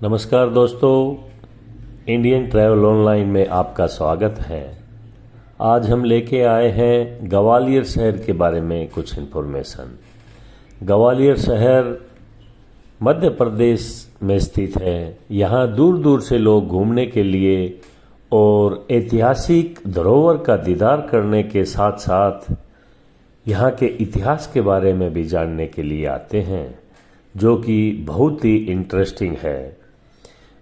नमस्कार दोस्तों, Indian travel online में आपका स्वागत है। आज हम लेके आए हैं ग्वालियर शहर के बारे में कुछ इन्फॉर्मेशन। ग्वालियर शहर मध्य प्रदेश में स्थित है। यहाँ दूर दूर से लोग घूमने के लिए और ऐतिहासिक धरोहर का दीदार करने के साथ साथ यहाँ के इतिहास के बारे में भी जानने के लिए आते हैं, जो कि बहुत ही इंटरेस्टिंग है।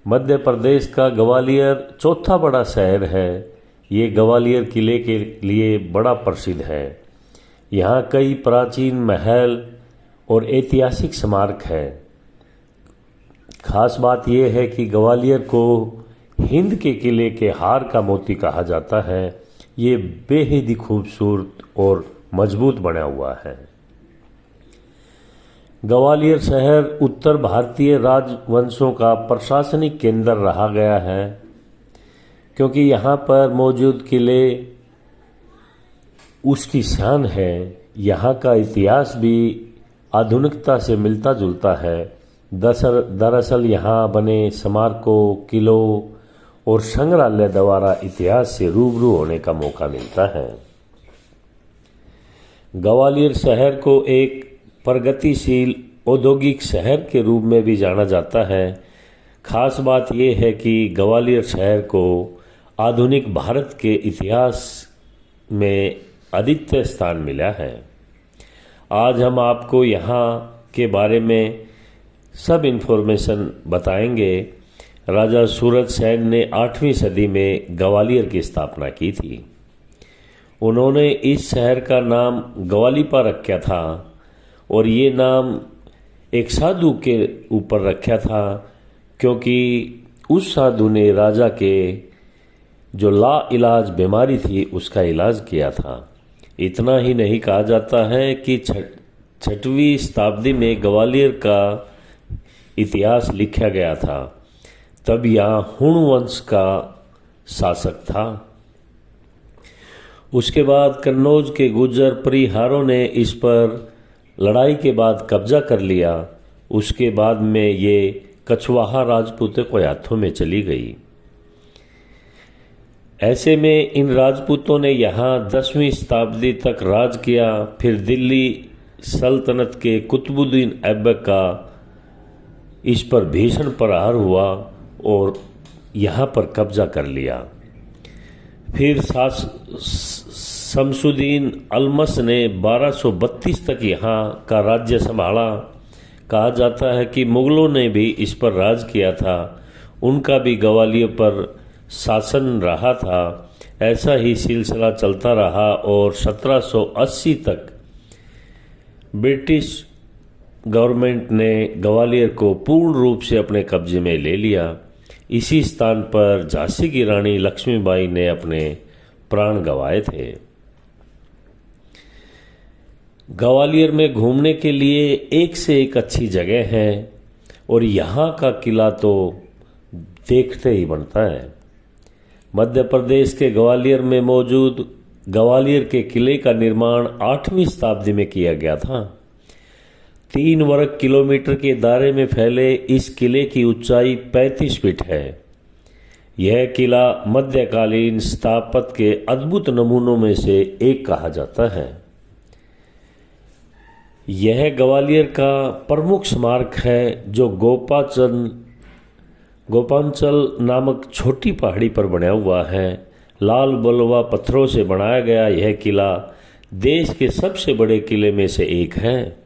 मध्य प्रदेश का ग्वालियर चौथा बड़ा शहर है। ये ग्वालियर किले के लिए बड़ा प्रसिद्ध है। यहाँ कई प्राचीन महल और ऐतिहासिक स्मारक है। खास बात यह है कि ग्वालियर को हिंद के किले के हार का मोती कहा जाता है। ये बेहद ही खूबसूरत और मजबूत बना हुआ है। ग्वालियर शहर उत्तर भारतीय राजवंशों का प्रशासनिक केंद्र रहा गया है, क्योंकि यहाँ पर मौजूद किले उसकी शान है। यहाँ का इतिहास भी आधुनिकता से मिलता जुलता है। दरअसल यहाँ बने स्मारकों, किलों और संग्रहालय द्वारा इतिहास से रूबरू होने का मौका मिलता है। ग्वालियर शहर को एक प्रगतिशील औद्योगिक शहर के रूप में भी जाना जाता है। खास बात यह है कि ग्वालियर शहर को आधुनिक भारत के इतिहास में अद्वितीय स्थान मिला है। आज हम आपको यहाँ के बारे में सब इन्फॉर्मेशन बताएंगे। राजा सूरज सेन ने 8वीं सदी में ग्वालियर की स्थापना की थी। उन्होंने इस शहर का नाम ग्वालिपा रखा था और ये नाम एक साधु के ऊपर रखा था, क्योंकि उस साधु ने राजा के जो लाइलाज बीमारी थी उसका इलाज किया था। इतना ही नहीं, कहा जाता है कि 6वीं शताब्दी में ग्वालियर का इतिहास लिखा गया था। तब यहाँ हुण वंश का शासक था। उसके बाद कन्नौज के गुर्जर परिहारों ने इस पर लड़ाई के बाद कब्जा कर लिया। उसके बाद में ये कछवाहा राजपूतों के हाथों में चली गई। ऐसे में इन राजपूतों ने यहाँ 10वीं शताब्दी तक राज किया। फिर दिल्ली सल्तनत के कुतुबुद्दीन ऐबक का इस पर भीषण प्रहार हुआ और यहाँ पर कब्जा कर लिया। फिर शमसुद्दीन अल्मस ने 1232 तक यहाँ का राज्य संभाला। कहा जाता है कि मुगलों ने भी इस पर राज किया था। उनका भी ग्वालियर पर शासन रहा था। ऐसा ही सिलसिला चलता रहा और 1780 तक ब्रिटिश गवर्नमेंट ने ग्वालियर को पूर्ण रूप से अपने कब्जे में ले लिया। इसी स्थान पर झांसी की रानी लक्ष्मीबाई ने अपने प्राण गंवाए थे। ग्वालियर में घूमने के लिए एक से एक अच्छी जगह है और यहाँ का किला तो देखते ही बनता है। मध्य प्रदेश के ग्वालियर में मौजूद ग्वालियर के किले का निर्माण 8वीं शताब्दी में किया गया था। 3 वर्ग किलोमीटर के दायरे में फैले इस किले की ऊंचाई 35 फीट है। यह किला मध्यकालीन स्थापत्य के अद्भुत नमूनों में से एक कहा जाता है। यह ग्वालियर का प्रमुख स्मारक है, जो गोपांचल नामक छोटी पहाड़ी पर बना हुआ है। लाल बलुआ पत्थरों से बनाया गया यह किला देश के सबसे बड़े किले में से एक है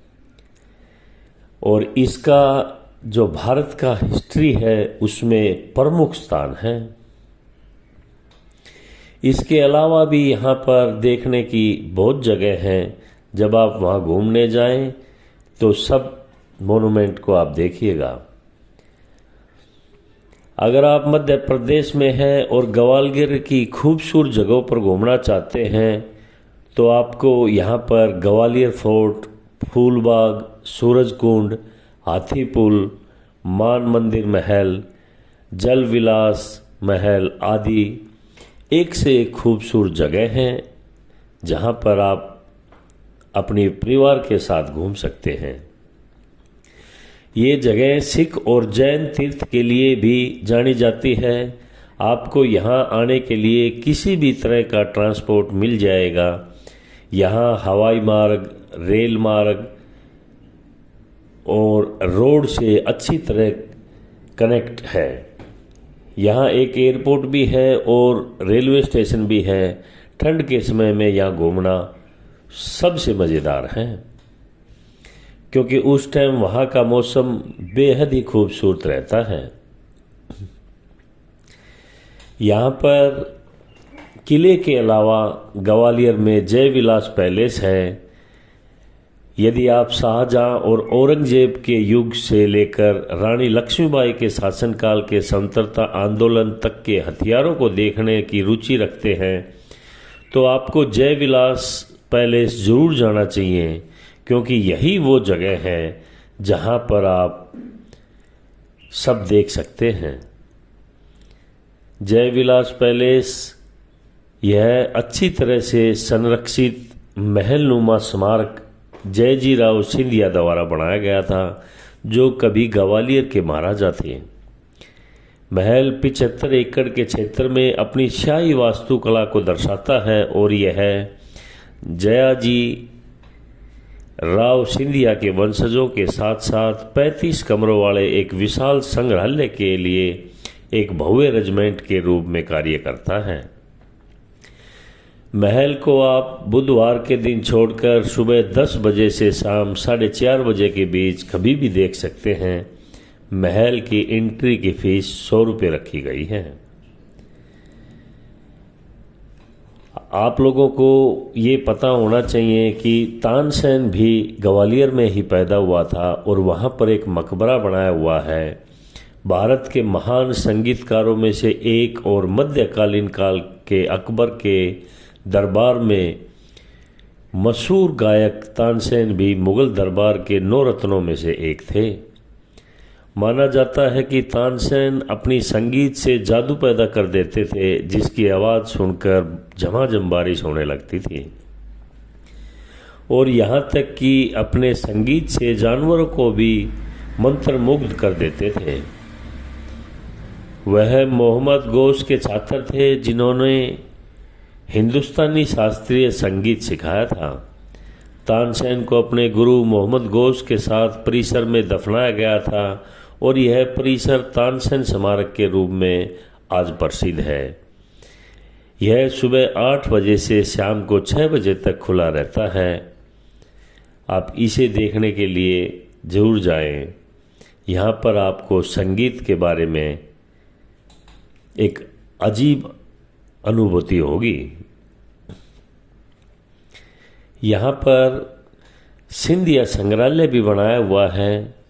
और इसका जो भारत का हिस्ट्री है उसमें प्रमुख स्थान है। इसके अलावा भी यहाँ पर देखने की बहुत जगह हैं। जब आप वहाँ घूमने जाएं तो सब मोनूमेंट को आप देखिएगा। अगर आप मध्य प्रदेश में हैं और ग्वालियर की खूबसूरत जगहों पर घूमना चाहते हैं तो आपको यहाँ पर ग्वालियर फोर्ट, फूलबाग, सूरजकुंड, हाथी पुल, मान मंदिर महल, जल विलास महल आदि एक से एक खूबसूरत जगह हैं, जहाँ पर आप अपने परिवार के साथ घूम सकते हैं। ये जगह सिख और जैन तीर्थ के लिए भी जानी जाती है। आपको यहाँ आने के लिए किसी भी तरह का ट्रांसपोर्ट मिल जाएगा। यहाँ हवाई मार्ग, रेल मार्ग और रोड से अच्छी तरह कनेक्ट है। यहाँ एक एयरपोर्ट भी है और रेलवे स्टेशन भी है। ठंड के समय में यहाँ घूमना सबसे मज़ेदार है, क्योंकि उस टाइम वहाँ का मौसम बेहद ही खूबसूरत रहता है। यहाँ पर किले के अलावा ग्वालियर में जय विलास पैलेस है। यदि आप शाहजहां और औरंगजेब के युग से लेकर रानी लक्ष्मीबाई के शासनकाल के स्वतंत्रता आंदोलन तक के हथियारों को देखने की रुचि रखते हैं तो आपको जय विलास पैलेस जरूर जाना चाहिए, क्योंकि यही वो जगह है जहां पर आप सब देख सकते हैं। जय विलास पैलेस यह अच्छी तरह से संरक्षित महलनुमा स्मारक जयजी राव सिंधिया द्वारा बनाया गया था, जो कभी ग्वालियर के महाराजा थे। महल 75 एकड़ के क्षेत्र में अपनी शाही वास्तुकला को दर्शाता है और यह जयाजी राव सिंधिया के वंशजों के साथ साथ 35 कमरों वाले एक विशाल संग्रहालय के लिए एक भव्य रेजिमेंट के रूप में कार्य करता है। महल को आप बुधवार के दिन छोड़कर सुबह 10 बजे से शाम 4:30 बजे के बीच कभी भी देख सकते हैं। महल की एंट्री की फीस 100 रुपये रखी गई है। आप लोगों को ये पता होना चाहिए कि तानसेन भी ग्वालियर में ही पैदा हुआ था और वहाँ पर एक मकबरा बनाया हुआ है। भारत के महान संगीतकारों में से एक और मध्यकालीन काल के अकबर के दरबार में मशहूर गायक तानसेन भी मुगल दरबार के 9 रत्नों में से एक थे। माना जाता है कि तानसेन अपनी संगीत से जादू पैदा कर देते थे, जिसकी आवाज़ सुनकर झमाझम बारिश होने लगती थी, और यहाँ तक कि अपने संगीत से जानवरों को भी मंत्रमुग्ध कर देते थे। वह मोहम्मद गौस के छात्र थे, जिन्होंने हिंदुस्तानी शास्त्रीय संगीत सिखाया था। तानसेन को अपने गुरु मोहम्मद गौस के साथ परिसर में दफनाया गया था और यह परिसर तानसेन स्मारक के रूप में आज प्रसिद्ध है। यह सुबह 8 बजे से शाम को 6 बजे तक खुला रहता है। आप इसे देखने के लिए जरूर जाएं। यहाँ पर आपको संगीत के बारे में एक अजीब अनुभूति होगी। यहाँ पर सिंधिया संग्रहालय भी बनाया हुआ है।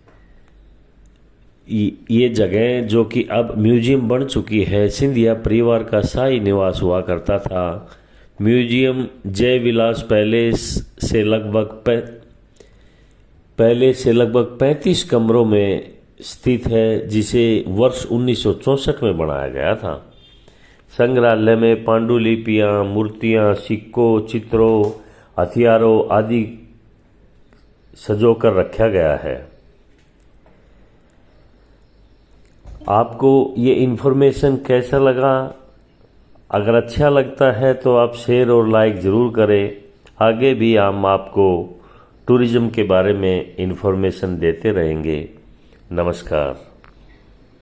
ये जगह जो कि अब म्यूजियम बन चुकी है, सिंधिया परिवार का शाही निवास हुआ करता था। म्यूजियम जय विलास पैलेस से लगभग 35 कमरों में स्थित है, जिसे वर्ष 1964 में बनाया गया था। संग्रहालय में पांडुलिपियाँ, मूर्तियाँ, सिक्कों, चित्रों, हथियारों आदि सजोकर रखा गया है। आपको ये इन्फॉर्मेशन कैसा लगा? अगर अच्छा लगता है तो आप शेयर और लाइक ज़रूर करें। आगे भी हम आपको टूरिज़्म के बारे में इन्फॉर्मेशन देते रहेंगे। नमस्कार।